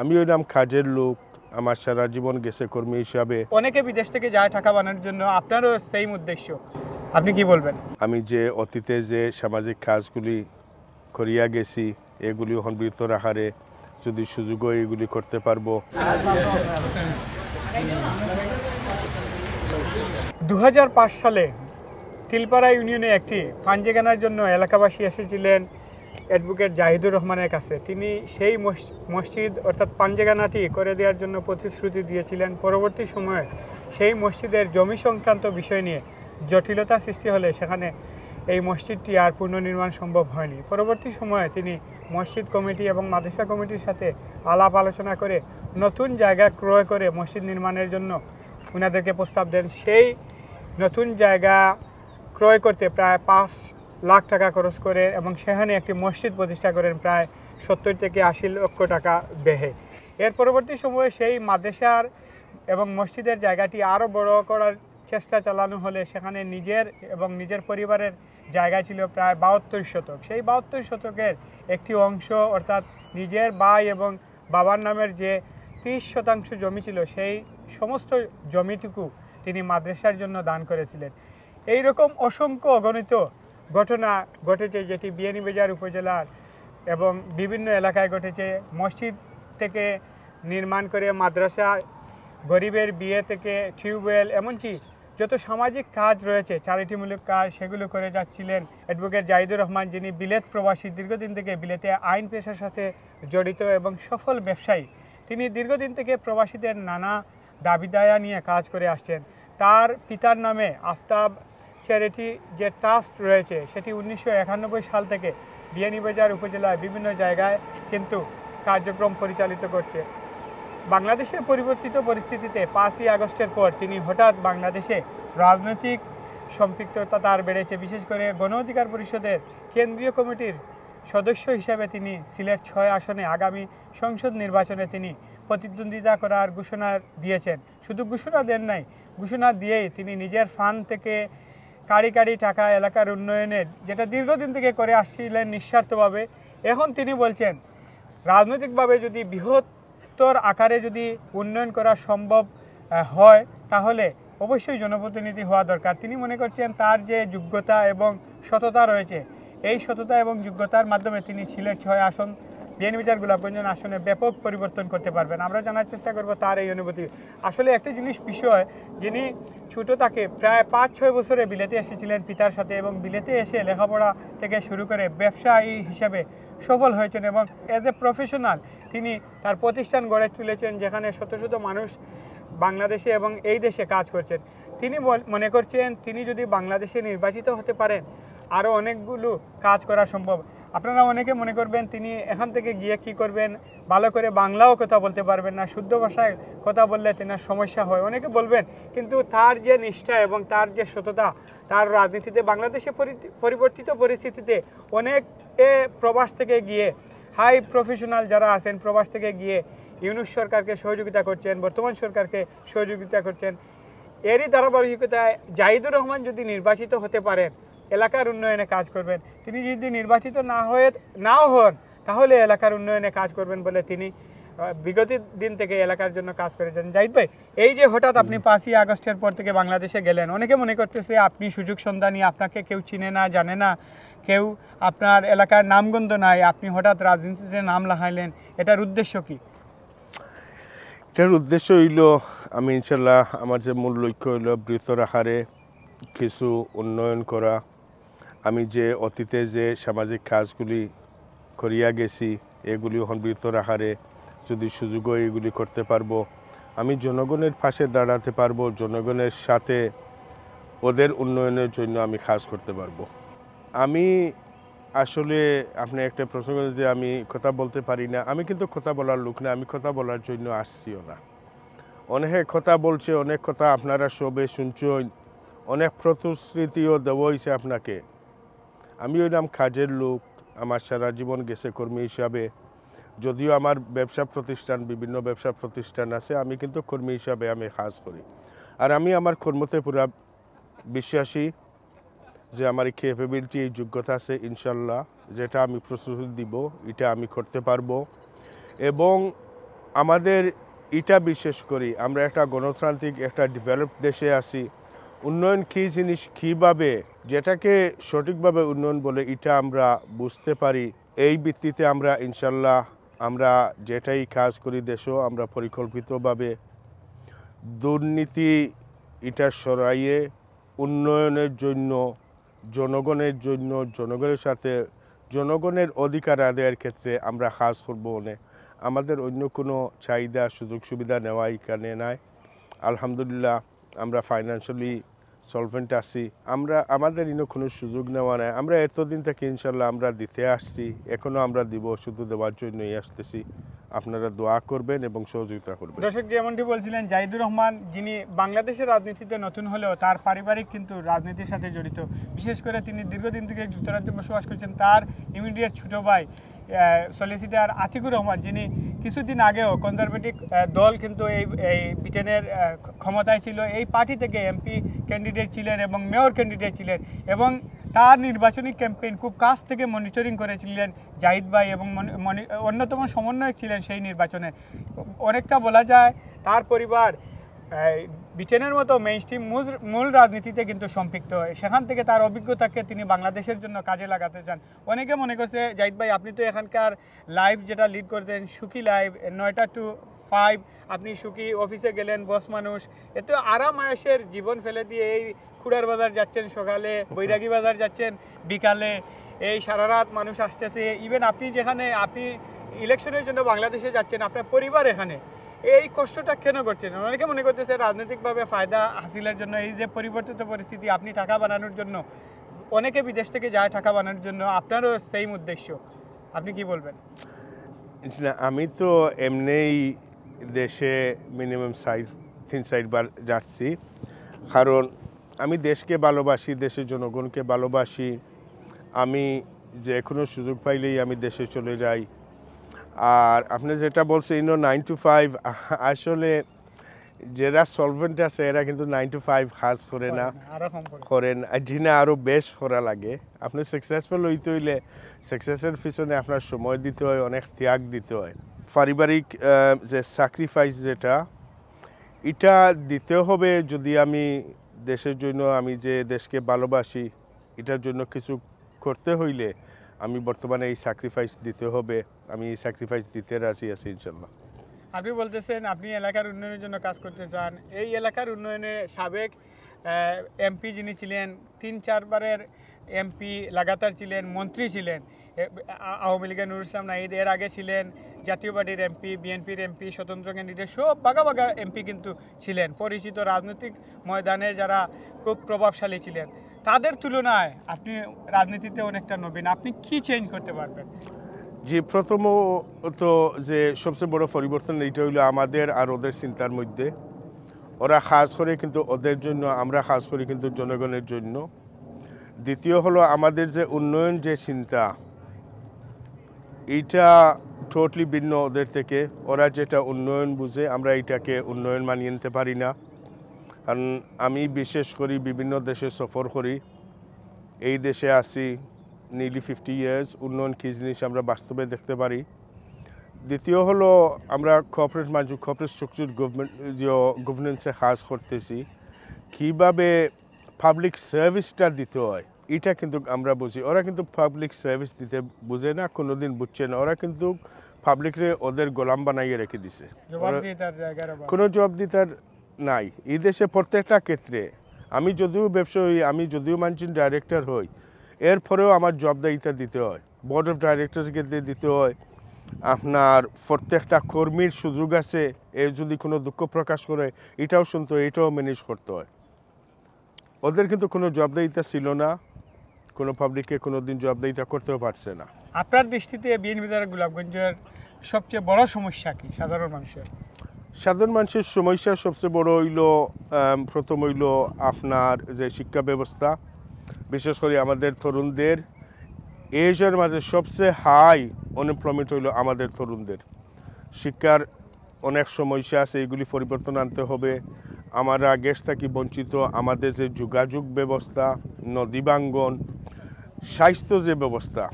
আমি হইলাম কাজের লোক, আমার সারা জীবন গেছে কর্মী হিসাবে। অনেকে বিদেশ থেকে যায় টাকা বানানোর জন্য, আপনারও সেম উদ্দেশ্য, আপনি কি বলবেন? আমি যে অতীতে যে সামাজিক কাজগুলি করিয়া গেছি এগুলি এখন বৃত্ত রাখারে যদি সুযোগ হয় এগুলি করতে পারবো। 2005 সালে তিলপাড়া ইউনিয়নে একটি পাঞ্জে কেনার জন্য এলাকাবাসী এসেছিলেন অ্যাডভোকেট জাহিদুর রহমানের কাছে। তিনি সেই মসজিদ অর্থাৎ পাঞ্জেগানাটি করে দেওয়ার জন্য প্রতিশ্রুতি দিয়েছিলেন। পরবর্তী সময়ে সেই মসজিদের জমি সংক্রান্ত বিষয় নিয়ে জটিলতা সৃষ্টি হলে সেখানে এই মসজিদটি আর পুনর্নির্মাণ সম্ভব হয়নি। পরবর্তী সময়ে তিনি মসজিদ কমিটি এবং মাদ্রাসা কমিটির সাথে আলাপ আলোচনা করে নতুন জায়গা ক্রয় করে মসজিদ নির্মাণের জন্য ওনাদেরকে প্রস্তাব দেন। সেই নতুন জায়গা ক্রয় করতে প্রায় 5 লাখ টাকা খরচ করে এবং সেখানে একটি মসজিদ প্রতিষ্ঠা করেন প্রায় 70 থেকে 80 লক্ষ টাকা ব্যয়ে। এর পরবর্তী সময়ে সেই মাদ্রাসার এবং মসজিদের জায়গাটি আরও বড় করার চেষ্টা চালানো হলে সেখানে নিজের এবং নিজের পরিবারের জায়গা ছিল প্রায় 72 শতক। সেই 72 শতকের একটি অংশ অর্থাৎ নিজের ভাই এবং বাবার নামের যে 30% জমি ছিল সেই সমস্ত জমিটুকু তিনি মাদ্রাসার জন্য দান করেছিলেন। এই রকম অসংখ্য অগণিত ঘটনা ঘটেছে যেটি বিয়ানীবাজার উপজেলার এবং বিভিন্ন এলাকায় ঘটেছে। মসজিদ থেকে নির্মাণ করে মাদ্রাসা, গরিবের বিয়ে থেকে টিউবওয়েল, এমনকি যত সামাজিক কাজ রয়েছে চ্যারিটিমূলক কাজ সেগুলো করে যাচ্ছিলেন অ্যাডভোকেট জাহিদুর রহমান, যিনি বিলেত প্রবাসী, দীর্ঘদিন থেকে বিলেতে আইন পেশার সাথে জড়িত এবং সফল ব্যবসায়ী। তিনি দীর্ঘদিন থেকে প্রবাসীদের নানা দাবি দায়া নিয়ে কাজ করে আসছেন। তার পিতার নামে আফতাব চ্যারিটি যে ট্রাস্ট রয়েছে সেটি 1991 সাল থেকে বিয়ানীবাজার উপজেলায় বিভিন্ন জায়গায় কিন্তু কার্যক্রম পরিচালিত করছে। বাংলাদেশের পরিবর্তিত পরিস্থিতিতে 5ই আগস্টের পর তিনি হঠাৎ বাংলাদেশে রাজনৈতিক সম্পৃক্ততা তার বেড়েছে। বিশেষ করে গণ অধিকার পরিষদের কেন্দ্রীয় কমিটির সদস্য হিসেবে তিনি সিলেট 6 আসনে আগামী সংসদ নির্বাচনে তিনি প্রতিদ্বন্দ্বিতা করার ঘোষণা দিয়েছেন। শুধু ঘোষণা দেন নাই, ঘোষণা দিয়েই তিনি নিজের ফান্ড থেকে কাড়ি কাড়ি টাকা এলাকার উন্নয়নের, যেটা দীর্ঘদিন থেকে করে আসছিলেন নিঃস্বার্থভাবে, এখন তিনি বলছেন রাজনৈতিকভাবে যদি বৃহত্তর আকারে যদি উন্নয়ন করা সম্ভব হয় তাহলে অবশ্যই জনপ্রতিনিধি হওয়া দরকার। তিনি মনে করছেন তার যে যোগ্যতা এবং সততা রয়েছে, এই সততা এবং যোগ্যতার মাধ্যমে তিনি সিলেট 6 আসন, বিয়ানীবাজার গোলাপগঞ্জ আসনে ব্যাপক পরিবর্তন করতে পারবেন। আমরা জানার চেষ্টা করব তার এই অনুভূতি। আসলে একটা জিনিস বিষয়, যিনি ছোটো তাকে প্রায় 5-6 বছরে বিলেতে এসেছিলেন পিতার সাথে এবং বিলেতে এসে লেখাপড়া থেকে শুরু করে ব্যবসায়ী হিসেবে সফল হয়েছেন এবং অ্যাজ এ প্রফেশনাল তিনি তার প্রতিষ্ঠান গড়ে তুলেছেন যেখানে শত শত মানুষ বাংলাদেশে এবং এই দেশে কাজ করছেন। তিনি মনে করছেন তিনি যদি বাংলাদেশে নির্বাচিত হতে পারেন আরও অনেকগুলো কাজ করা সম্ভব। আপনারা অনেকে মনে করবেন তিনি এখান থেকে গিয়ে কি করবেন, ভালো করে বাংলাও কথা বলতে পারবেন না, শুদ্ধ ভাষায় কথা বললে তেনার সমস্যা হয়, অনেকে বলবেন। কিন্তু তার যে নিষ্ঠা এবং তার যে সততা, তার রাজনীতিতে বাংলাদেশে পরিবর্তিত পরিস্থিতিতে অনেক প্রবাস থেকে গিয়ে হাই প্রফেশনাল যারা আছেন প্রবাস থেকে গিয়ে ইউনূস সরকারকে সহযোগিতা করছেন, বর্তমান সরকারকে সহযোগিতা করছেন। এরই ধারাবাহিকতায় জাহিদুর রহমান যদি নির্বাচিত হতে পারেন এলাকার উন্নয়নে কাজ করবেন। তিনি যদি নির্বাচিত নাও হন তাহলে এলাকার উন্নয়নে কাজ করবেন বলে তিনি বিগত দিন থেকে এলাকার জন্য কাজ করেছেন। জাহিদ ভাই, এই যে হঠাৎ আপনি 5ই আগস্টের পর থেকে বাংলাদেশে গেলেন, অনেকে মনে করতেছে আপনি সুযোগ সন্ধানী, আপনাকে কেউ চিনে না, জানে না, কেউ আপনার এলাকার নামগন্ধ নাই, আপনি হঠাৎ রাজনীতিতে নাম লাগাইলেন, এটার উদ্দেশ্য কি? এটার উদ্দেশ্য হইল আমি ইনশাল্লাহ আমার যে মূল লক্ষ্য হইল বৃহত্তর আকারে কিছু উন্নয়ন করা। আমি যে অতীতে যে সামাজিক কাজগুলি করিয়া গেছি এগুলি এখন বৃহত্তর আকারে যদি সুযোগ হয় এগুলি করতে পারবো। আমি জনগণের পাশে দাঁড়াতে পারবো, জনগণের সাথে ওদের উন্নয়নের জন্য আমি কাজ করতে পারবো। আমি আসলে আপনি একটা প্রশ্ন করেন যে আমি কথা বলতে পারি না, আমি কিন্তু কথা বলার লোক না, আমি কথা বলার জন্য আসছিও না। অনেকে কথা বলছে, অনেক কথা আপনারা সবে শুনছেন, অনেক প্রতিশ্রুতিও দেওয়া হয়েছে আপনাকে। আমি হইলাম কাজের লোক, আমার সারা জীবন গেছে কর্মী হিসাবে। যদিও আমার ব্যবসা প্রতিষ্ঠান, বিভিন্ন ব্যবসা প্রতিষ্ঠান আছে, আমি কিন্তু কর্মী হিসাবে আমি কাজ করি। আর আমি আমার কর্মতে পুরা বিশ্বাসী যে আমার এই ক্যাপাবিলিটি, এই যোগ্যতা আছে ইনশাল্লাহ, যেটা আমি প্রস্তুতি দিব এটা আমি করতে পারবো। এবং আমাদের এটা বিশ্বাস করি আমরা একটা গণতান্ত্রিক একটা ডেভেলপ দেশে আছি। উন্নয়ন কী জিনিস, কীভাবে যেটাকে সঠিকভাবে উন্নয়ন বলে এটা আমরা বুঝতে পারি। এই ভিত্তিতে আমরা ইনশাল্লাহ আমরা যেটাই কাজ করি দেশেও আমরা পরিকল্পিতভাবে দুর্নীতি এটা সরাইয়ে উন্নয়নের জন্য জনগণের সাথে জনগণের অধিকার আদায়ের ক্ষেত্রে আমরা কাজ করব। আমাদের অন্য কোনো চাহিদা সুযোগ সুবিধা নেওয়া এখানে নাই। আলহামদুলিল্লাহ আমরা ফাইন্যান্সিয়ালি সলভেন্ট আছি। আমাদের কোনো সুযোগ নেওয়া নাই। আমরা এতদিন থেকে ইনশাল্লাহ আমরা দিতে আসছি, এখনও আমরা দিব, শুধু দেওয়ার জন্যই আসতেছি। আপনারা দোয়া করবেন এবং সহযোগিতা করবেন। দর্শক যেমনটি বলছিলেন, জাহিদুর রহমান যিনি বাংলাদেশের রাজনীতিতে নতুন হলেও তার পারিবারিক কিন্তু রাজনীতির সাথে জড়িত। বিশেষ করে তিনি দীর্ঘদিন থেকে যুক্তরাজ্যে বসবাস করছেন। তার ইমিডিয়েট ছোট ভাই সলিসিটার আতিকুর রহমান, যিনি কিছুদিন আগেও কনজারভেটিভ দল কিন্তু এই ব্রিটেনের ক্ষমতায় ছিল, এই পার্টি থেকে এমপি ক্যান্ডিডেট ছিলেন এবং মেয়র ক্যান্ডিডেট ছিলেন এবং তার নির্বাচনী ক্যাম্পেইন খুব কাছ থেকে মনিটরিং করেছিলেন জাহিদ ভাই এবং অন্যতম সমন্বয়ক ছিলেন সেই নির্বাচনে। অনেকটা বলা যায় তার পরিবার ব্রিটেনের মতো মেইনস্ট্রিম মূল রাজনীতিতে কিন্তু সম্পৃক্ত হয়। সেখান থেকে তার অভিজ্ঞতাকে তিনি বাংলাদেশের জন্য কাজে লাগাতে চান। অনেকে মনে করছে, জাহিদ ভাই আপনি তো এখানকার লাইভ যেটা লিড করতেন সুখী লাইভ 9টা to 5, আপনি সুখী অফিসে গেলেন, বস মানুষ, এত আরাম আয়েশের জীবন ফেলে দিয়ে এই খুড়ার বাজার যাচ্ছেন সকালে, বৈরাগী বাজার যাচ্ছেন বিকালে, এই সারা রাত মানুষ আসতেছে। ইভেন আপনি ইলেকশনের জন্য বাংলাদেশে যাচ্ছেন, আপনার পরিবার এখানে, এই কষ্টটা কেন করছেন? অনেকে মনে করতেছে রাজনৈতিকভাবে ফায়দা হাসিলের জন্য, এই যে পরিবর্তিত পরিস্থিতি, আপনি টাকা বানানোর জন্য, অনেকে বিদেশ থেকে যায় টাকা বানানোর জন্য, আপনারও সেম উদ্দেশ্য। আপনি কি বলবেন? আমি তো এমনিই দেশে মিনিমাম 3-4 বার যাচ্ছি, কারণ আমি দেশকে ভালোবাসি, দেশের জনগণকে ভালোবাসি। আমি যে কোনো সুযোগ পাইলেই আমি দেশে চলে যাই। আর আপনি যেটা বলছেন 9 to 5, আসলে যারা সলভেন্ট আছে এরা কিন্তু 9 to 5 কাজ করে না, করেন দিনে আরও বেশ করা লাগে। আপনি সাকসেসফুল হইতে হইলে সাকসেসের পিছনে আপনার সময় দিতে হয়, অনেক ত্যাগ দিতে হয়। পারিবারিক যে স্যাক্রিফাইস যেটা, এটা দিতে হবে। যদি আমি দেশের জন্য, আমি যে দেশকে ভালোবাসি, এটার জন্য কিছু করতে হইলে আমি বর্তমানে এই স্যাক্রিফাইস দিতে হবে। আমি এই স্যাক্রিফাইস দিতে রাজি আছি ইনশাল্লাহ। আপনি বলতেছেন আপনি এলাকার উন্নয়নের জন্য কাজ করতে চান। এই এলাকার উন্নয়নে সাবেক এমপি যিনি ছিলেন, 3-4 বারের এমপি লাগাতার ছিলেন, মন্ত্রী ছিলেন, আওয়ামী লীগের নুরুল ইসলাম নাহিদ, এর আগে ছিলেন জাতীয় পার্টির এমপি, বিএনপির এমপি, স্বতন্ত্র ক্যান্ডিডেট, সব বাঘা এমপি কিন্তু ছিলেন, পরিচিত রাজনৈতিক ময়দানে যারা খুব প্রভাবশালী ছিলেন। তাদের তুলনায় আপনি রাজনীতিতে অনেকটা নবীন, আপনি কি চেঞ্জ করতে পারবেন? জি, প্রথমত যে সবচেয়ে বড় পরিবর্তন এইটা হইলো আমাদের আর ওদের চিন্তার মধ্যে। ওরা কাজ করে কিন্তু ওদের জন্য, আমরা কাজ করি কিন্তু জনগণের জন্য। দ্বিতীয় হলো আমাদের যে উন্নয়ন যে চিন্তা, এইটা টোটালি ভিন্ন ওদের থেকে। ওরা যেটা উন্নয়ন বুঝে, আমরা এইটাকে উন্নয়ন মানিয়ে নিতে পারি না। কারণ আমি বিশেষ করি বিভিন্ন দেশে সফর করি, এই দেশে আসি নিয়ারলি 50 ইয়ার্স, উন্নয়ন কী জিনিস আমরা বাস্তবে দেখতে পারি। দ্বিতীয় হলো আমরা কোঅপারেট স্ট্রাকচার গভর্নেন্সে কাজ করতেছি, কীভাবে পাবলিক সার্ভিসটা দিতে হয় এটা কিন্তু আমরা বুঝি। ওরা কিন্তু পাবলিক সার্ভিস দিতে বুঝে না, কোনোদিন বুঝছে না। ওরা কিন্তু পাবলিকরে ওদের গোলাম বানাইয়ে রেখে দিছে, কোনো জবাবদিহিতার নাই। এই দেশে প্রত্যেকটা ক্ষেত্রে, আমি যদিও ব্যবসায়ী, আমি যদিও ম্যানেজিং ডাইরেক্টর হই, এরপরেও আমার জবাবদিহিতা দিতে হয়, বোর্ড অফ ডাইরেক্টরকে দিতে হয়। আপনার প্রত্যেকটা কর্মীর সুযোগ আছে, এ যদি কোনো দুঃখ প্রকাশ করে এটাও শুনতে হয়, এটাও ম্যানেজ করতে হয়। ওদের কিন্তু কোনো জবাবদিহিতা ছিল না, কোনো পাবলিককে কোনো দিন জবাবদিহিতা করতেও পারছে না। আপনার দৃষ্টিতে বিএনপি দ্বারা গোলাপগঞ্জের সবচেয়ে বড় সমস্যা কি সাধারণ মানুষের? সাধারণ মানুষের সমস্যা সবচেয়ে বড় হইল, প্রথম হইল আপনার যে শিক্ষা ব্যবস্থা, বিশেষ করে আমাদের তরুণদের এজের মাঝে সবচেয়ে হাই আনএমপ্লয়মেন্ট হইল আমাদের তরুণদের। শিক্ষার অনেক সমস্যা আছে, এগুলি পরিবর্তন আনতে হবে। আমরা গ্যাস থেকে বঞ্চিত, আমাদের যে যোগাযোগ ব্যবস্থা, নদী ভাঙ্গন, স্বাস্থ্য যে ব্যবস্থা।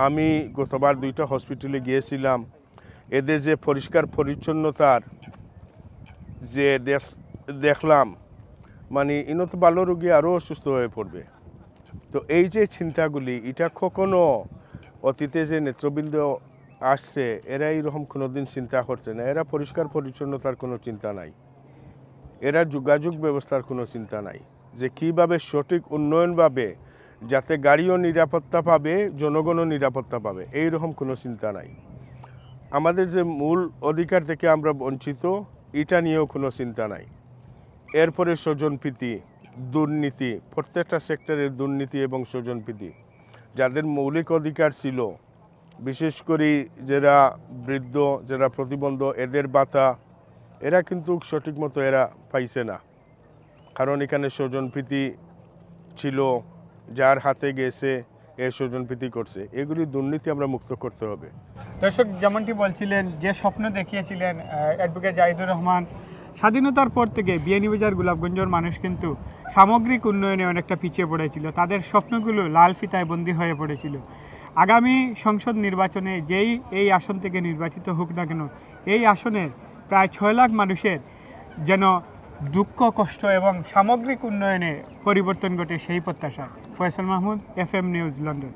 আমি গতবার 2টা হসপিটালে গিয়েছিলাম, এদের যে পরিষ্কার পরিচ্ছন্নতার যে দেখলাম, মানে ইনো তো ভালো রোগী আরও অসুস্থ হয়ে পড়বে। তো এই যে চিন্তাগুলি, এটা কখনো অতীতে যে নেতৃবৃন্দ আসছে এরা এইরকম কোনোদিন চিন্তা করছে না। এরা পরিষ্কার পরিচ্ছন্নতার কোনো চিন্তা নাই, এরা যোগাযোগ ব্যবস্থার কোনো চিন্তা নাই, যে কীভাবে সঠিক উন্নয়নভাবে যাতে গাড়িও নিরাপত্তা পাবে, জনগণও নিরাপত্তা পাবে, এই রকম কোনো চিন্তা নাই। আমাদের যে মূল অধিকার থেকে আমরা বঞ্চিত, এটা নিয়েও কোনো চিন্তা নাই। এরপরে স্বজনপ্রীতি, দুর্নীতি, প্রত্যেকটা সেক্টরের দুর্নীতি এবং স্বজনপ্রীতি। যাদের মৌলিক অধিকার ছিল, বিশেষ করে যারা বৃদ্ধ, যারা প্রতিবন্ধ, এদের ভাতা এরা কিন্তু সঠিক মতো এরা পাইছে না, কারণ এখানে স্বজনপ্রীতি ছিল, যার হাতে গেছে এ স্বজনপ্রীতি করছে। এগুলি দুর্নীতি আমরা মুক্ত করতে হবে। দর্শক যেমনটি বলছিলেন, যে স্বপ্ন দেখিয়েছিলেন অ্যাডভোকেট জাহিদুর রহমান, স্বাধীনতার পর থেকে বিয়ানীবাজার গোলাপগঞ্জের মানুষ কিন্তু সামগ্রিক উন্নয়নে অনেকটা পিছিয়ে পড়েছিল। তাদের স্বপ্নগুলো লাল ফিতায় বন্দী হয়ে পড়েছিল। আগামী সংসদ নির্বাচনে যেই এই আসন থেকে নির্বাচিত হোক না কেন, এই আসনের প্রায় 6 লাখ মানুষের যেন দুঃখ, কষ্ট এবং সামগ্রিক উন্নয়নে পরিবর্তন ঘটে, সেই প্রত্যাশা। Faisal Mahmud, FM news, London.